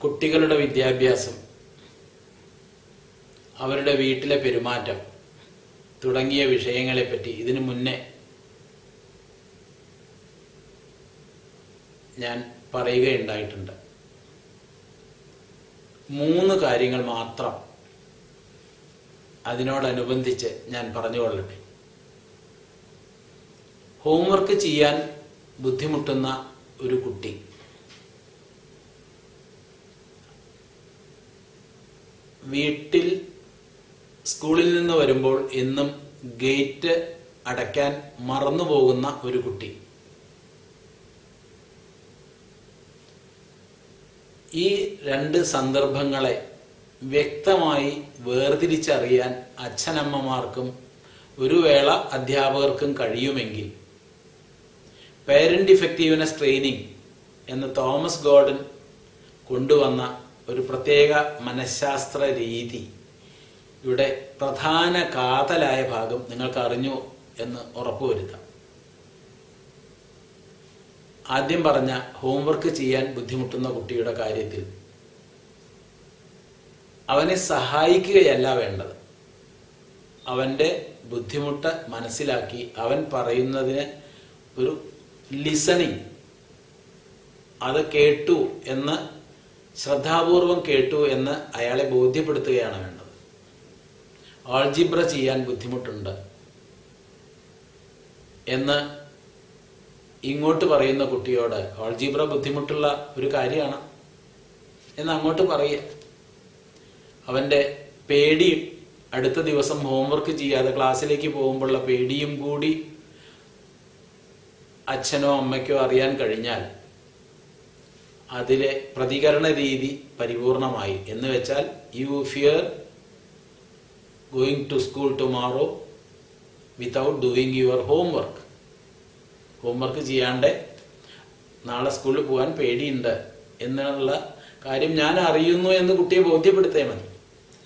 കുട്ടികളുടെ വിദ്യാഭ്യാസം, അവരുടെ വീട്ടിലെ പെരുമാറ്റം തുടങ്ങിയ വിഷയങ്ങളെപ്പറ്റി ഇതിനു മുന്നേ ഞാൻ പറയുകയുണ്ടായിട്ടുണ്ട്. 3 കാര്യങ്ങൾ മാത്രം അതിനോടനുബന്ധിച്ച് ഞാൻ പറഞ്ഞുകൊള്ളട്ടെ. ഹോംവർക്ക് ചെയ്യാൻ ബുദ്ധിമുട്ടുന്ന ഒരു കുട്ടി വീട്ടിൽ സ്കൂളിൽ നിന്ന് വരുമ്പോൾ എന്നും ഗേറ്റ് അടയ്ക്കാൻ മറന്നുപോകുന്ന ഒരു കുട്ടി, ഈ 2 സന്ദർഭങ്ങളെ വ്യക്തമായി വേർതിരിച്ചറിയാൻ അച്ഛനമ്മമാർക്കും ഒരു വേള അധ്യാപകർക്കും കഴിയുമെങ്കിൽ പേരന്റ് ഇഫക്റ്റീവ്നെസ് ട്രെയിനിങ് എന്ന തോമസ് ഗോർഡൻ കൊണ്ടുവന്ന ഒരു പ്രത്യേക മനഃശാസ്ത്ര രീതി ഇവിടെ പ്രധാന കാതലായ ഭാഗം നിങ്ങൾക്ക് അറിഞ്ഞു എന്ന് ഉറപ്പുവരുത്താം. ആദ്യം പറഞ്ഞ ഹോംവർക്ക് ചെയ്യാൻ ബുദ്ധിമുട്ടുന്ന കുട്ടിയുടെ കാര്യത്തിൽ അവനെ സഹായിക്കുകയല്ല വേണ്ടത്. അവൻ്റെ ബുദ്ധിമുട്ട് മനസ്സിലാക്കി അവൻ പറയുന്നതിന് ഒരു ലിസണിങ്, അത് കേട്ടു എന്ന്, ശ്രദ്ധാപൂർവം കേട്ടു എന്ന് അയാളെ ബോധ്യപ്പെടുത്തുകയാണ് വേണ്ടത്. ആൾജിബ്ര ചെയ്യാൻ ബുദ്ധിമുട്ടുണ്ട് എന്ന് ഇങ്ങോട്ട് പറയുന്ന കുട്ടിയോട് ആൾജിബ്ര ബുദ്ധിമുട്ടുള്ള ഒരു കാര്യമാണ് എന്ന് അങ്ങോട്ട് പറയുക. അവൻ്റെ പേടി, അടുത്ത ദിവസം ഹോംവർക്ക് ചെയ്യാതെ ക്ലാസ്സിലേക്ക് പോകുമ്പോഴുള്ള പേടിയും കൂടി അച്ഛനോ അമ്മയ്ക്കോ അറിയാൻ കഴിഞ്ഞാൽ അതിലെ പ്രതികരണ രീതി പരിപൂർണമായി. എന്ന് വെച്ചാൽ, you fear going to school tomorrow without doing your homework. Homework ചെയ്യാണ്ട് നാളെ സ്കൂളിൽ പോകാൻ പേടിയുണ്ട് എന്നുള്ള കാര്യം ഞാൻ അറിയുന്നു എന്ന് കുട്ടിയെ ബോധ്യപ്പെടുത്തിയാൽ മതി.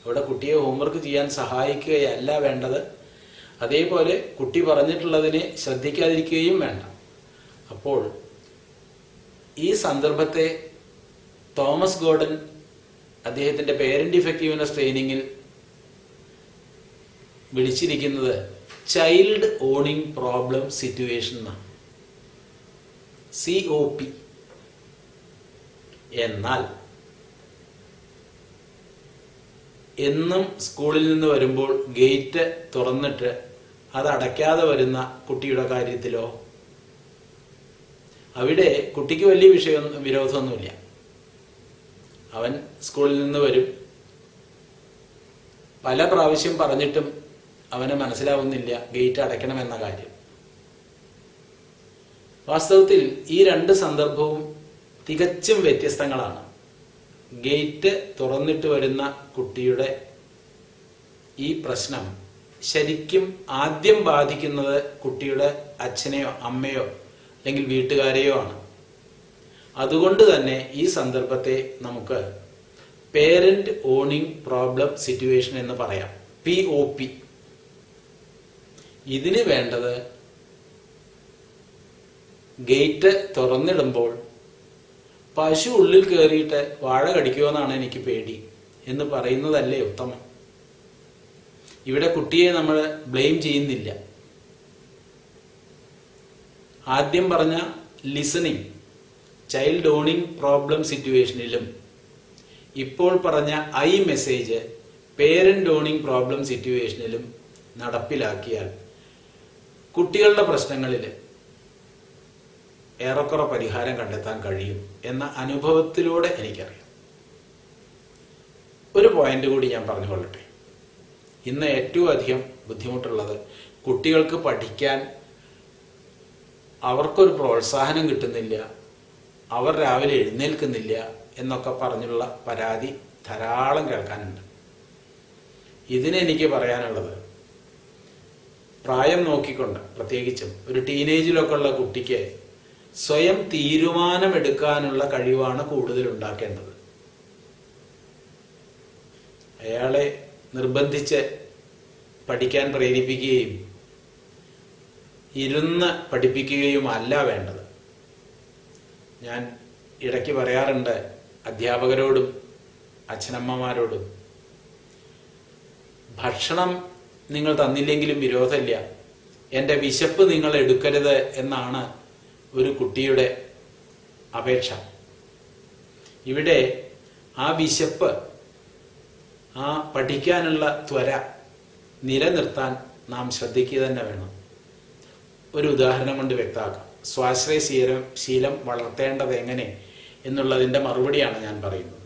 അവിടെ കുട്ടിയെ ഹോംവർക്ക് ചെയ്യാൻ സഹായിക്കുകയല്ല വേണ്ടത്. അതേപോലെ കുട്ടി പറഞ്ഞിട്ടുള്ളതിനെ ശ്രദ്ധിക്കാതിരിക്കുകയും വേണ്ട. അപ്പോൾ ഈ സന്ദർഭത്തെ തോമസ് ഗോർഡൻ അദ്ദേഹത്തിൻ്റെ പേരന്റ് ഇഫക്റ്റീവ്നെസ് ട്രെയിനിങ്ങിൽ വിളിച്ചിരിക്കുന്നത് ചൈൽഡ് ഓണിംഗ് പ്രോബ്ലം സിറ്റുവേഷൻ എന്നാണ്, COP. എന്നാൽ എന്നും സ്കൂളിൽ നിന്ന് വരുമ്പോൾ ഗേറ്റ് തുറന്നിട്ട് അത് അടയ്ക്കാതെ വരുന്ന കുട്ടിയുടെ കാര്യത്തിലോ, അവിടെ കുട്ടിക്ക് വലിയ വിരോധമൊന്നുമില്ല. അവൻ സ്കൂളിൽ നിന്ന് വരും, പല പ്രാവശ്യം പറഞ്ഞിട്ടും അവന് മനസ്സിലാവുന്നില്ല ഗേറ്റ് അടയ്ക്കണമെന്ന കാര്യം. വാസ്തവത്തിൽ ഈ 2 സന്ദർഭവും തികച്ചും വ്യത്യസ്തങ്ങളാണ്. ഗേറ്റ് തുറന്നിട്ട് വരുന്ന കുട്ടിയുടെ ഈ പ്രശ്നം ശരിക്കും ആദ്യം ബാധിക്കുന്നത് കുട്ടിയുടെ അച്ഛനെയോ അമ്മയോ അല്ലെങ്കിൽ വീട്ടുകാരെയോ ആണ്. അതുകൊണ്ട് തന്നെ ഈ സന്ദർഭത്തെ നമുക്ക് പേരന്റ് ഓണിംഗ് പ്രോബ്ലം സിറ്റുവേഷൻ എന്ന് പറയാം, POP. ഇതിന് വേണ്ടത് ഗേറ്റ് തുറന്നിടുമ്പോൾ പശു ഉള്ളിൽ കയറിയിട്ട് വാഴ കടിക്കുമെന്നാണ് എനിക്ക് പേടി എന്ന് പറയുന്നതല്ലേ ഉത്തമം. ഇവിടെ കുട്ടിയെ നമ്മൾ ബ്ലെയിം ചെയ്യുന്നില്ല. ആദ്യം പറഞ്ഞ ലിസണിങ്, ചൈൽഡ് ഓണിംഗ് പ്രോബ്ലം സിറ്റുവേഷനിലും ഇപ്പോൾ പറഞ്ഞ മെസ്സേജ് പേരന്റ് ഓണിംഗ് പ്രോബ്ലം സിറ്റുവേഷനിലും നടപ്പിലാക്കിയാൽ കുട്ടികളുടെ പ്രശ്നങ്ങളിൽ ഏറെക്കുറെ പരിഹാരം കണ്ടെത്താൻ കഴിയും എന്ന അനുഭവത്തിലൂടെ എനിക്കറിയാം. ഒരു പോയിന്റ് കൂടി ഞാൻ പറഞ്ഞുകൊള്ളട്ടെ. ഇന്ന് ഏറ്റവും അധികം ബുദ്ധിമുട്ടുള്ളത് കുട്ടികൾക്ക് പഠിക്കാൻ അവർക്കൊരു പ്രോത്സാഹനം കിട്ടുന്നില്ല, അവർ രാവിലെ എഴുന്നേൽക്കുന്നില്ല എന്നൊക്കെ പറഞ്ഞുള്ള പരാതി ധാരാളം കേൾക്കാനുണ്ട്. ഇതിനെനിക്ക് പറയാനുള്ളത്, പ്രായം നോക്കിക്കൊണ്ട്, പ്രത്യേകിച്ചും ഒരു ടീനേജിലൊക്കെ ഉള്ള കുട്ടിക്ക് സ്വയം തീരുമാനമെടുക്കാനുള്ള കഴിവാണ് കൂടുതൽ ഉണ്ടാക്കേണ്ടത്. അയാളെ നിർബന്ധിച്ച് പഠിക്കാൻ പ്രേരിപ്പിക്കുകയും ഇരുന്ന് പഠിപ്പിക്കുകയുമല്ല വേണ്ടത്. ഞാൻ ഇടയ്ക്ക് പറയാറുണ്ട്, അധ്യാപകരോടും അച്ഛനമ്മമാരോടും ഭക്ഷണം നിങ്ങൾ തന്നില്ലെങ്കിലും വിരോധമില്ല, എൻ്റെ വിശപ്പ് നിങ്ങൾ എടുക്കരുത് എന്നാണ് ഒരു കുട്ടിയുടെ അപേക്ഷ. ഇവിടെ ആ വിശപ്പ്, ആ പഠിക്കാനുള്ള ത്വര നിലനിർത്താൻ നാം ശ്രദ്ധിക്കുക തന്നെ വേണം. ഒരു ഉദാഹരണം കൊണ്ട് വ്യക്തമാക്കാം. സ്വാശ്രയ ശീലം വളർത്തേണ്ടത് എങ്ങനെ എന്നുള്ളതിൻ്റെ മറുപടിയാണ് ഞാൻ പറയുന്നത്.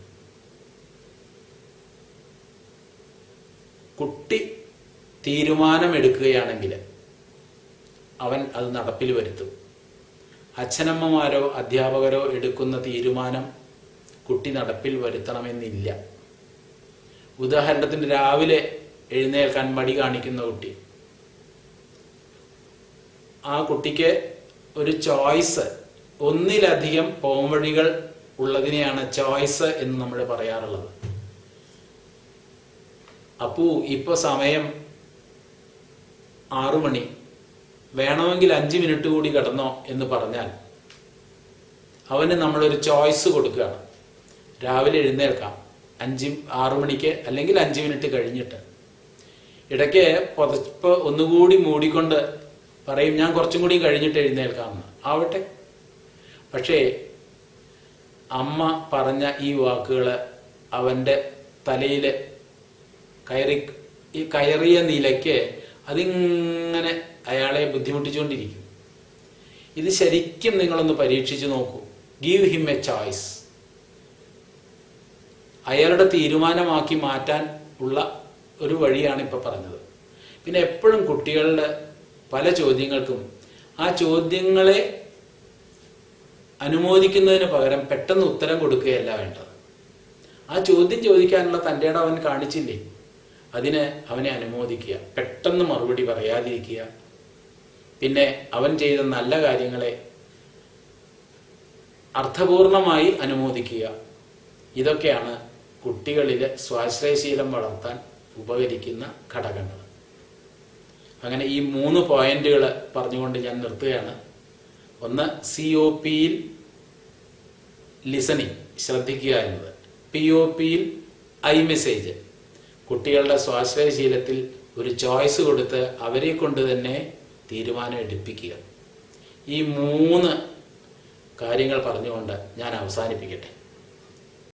കുട്ടി തീരുമാനമെടുക്കുകയാണെങ്കിൽ അവൻ അത് നടപ്പിൽ വരുത്തും. അച്ഛനമ്മമാരോ അധ്യാപകരോ എടുക്കുന്ന തീരുമാനം കുട്ടി നടപ്പിൽ വരുത്തണമെന്നില്ല. ഉദാഹരണത്തിന് രാവിലെ എഴുന്നേൽക്കാൻ മടി കാണിക്കുന്ന കുട്ടി, ആ കുട്ടിക്ക് ഒരു ചോയ്സ്, ഒന്നിലധികം പോംവഴികൾ ഉള്ളതിനെയാണ് ചോയ്സ് എന്ന് നമ്മൾ പറയാറുള്ളത്. അപ്പൂ ഇപ്പൊ സമയം 6 മണി, വേണമെങ്കിൽ 5 മിനിറ്റ് കൂടി കിടന്നോ എന്ന് പറഞ്ഞാൽ അവന് നമ്മളൊരു ചോയ്സ് കൊടുക്കുകയാണ്. രാവിലെ എഴുന്നേൽക്കാം 6 മണിക്ക്, അല്ലെങ്കിൽ 5 മിനിറ്റ് കഴിഞ്ഞിട്ട്. ഇടയ്ക്ക് പുതപ്പ് ഒന്നുകൂടി മൂടിക്കൊണ്ട് പറയും ഞാൻ കുറച്ചും കൂടി കഴിഞ്ഞിട്ട് എഴുന്നേൽക്കാമെന്ന്. ആവട്ടെ. പക്ഷേ അമ്മ പറഞ്ഞ ഈ വാക്കുകൾ അവൻ്റെ തലയിൽ കയറിയ നിലയ്ക്ക് അതിങ്ങനെ അയാളെ ബുദ്ധിമുട്ടിച്ചുകൊണ്ടിരിക്കും. ഇത് ശരിക്കും നിങ്ങളൊന്ന് പരീക്ഷിച്ച് നോക്കൂ. Give him A choice. അയാളുടെ തീരുമാനമാക്കി മാറ്റാൻ ഉള്ള ഒരു വഴിയാണ് ഇപ്പൊ പറഞ്ഞത്. പിന്നെ എപ്പോഴും കുട്ടികളുടെ പല ചോദ്യങ്ങൾക്കും ആ ചോദ്യങ്ങളെ അനുമോദിക്കുന്നതിന് പകരം പെട്ടെന്ന് ഉത്തരം കൊടുക്കുകയല്ല വേണ്ടത്. ആ ചോദ്യം ചോദിക്കാനുള്ള തൻ്റെ ഇടം അവൻ കാണിച്ചില്ലേ, അതിന് അവനെ അനുമോദിക്കുക, പെട്ടെന്ന് മറുപടി പറയാതിരിക്കുക. പിന്നെ അവൻ ചെയ്ത നല്ല കാര്യങ്ങളെ അർത്ഥപൂർണമായി അനുമോദിക്കുക. ഇതൊക്കെയാണ് കുട്ടികളിൽ സ്വാശ്രയശീലം വളർത്താൻ ഉപകരിക്കുന്ന ഘടകങ്ങൾ. അങ്ങനെ ഈ 3 പോയിന്റുകൾ പറഞ്ഞുകൊണ്ട് ഞാൻ നിർത്തുകയാണ്. ഒന്ന്, COPയിൽ ലിസണിങ്, ശ്രദ്ധിക്കുക എന്നത്. POPയിൽ ഐ മെസ്സേജ്, കുട്ടികളുടെ സ്വാശ്രയശീലത്തിൽ ഒരു ചോയ്സ് കൊടുത്ത് അവരെ കൊണ്ട് തന്നെ തീരുമാനം എടുപ്പിക്കുക. ഈ 3 കാര്യങ്ങൾ പറഞ്ഞുകൊണ്ട് ഞാൻ അവസാനിപ്പിക്കട്ടെ.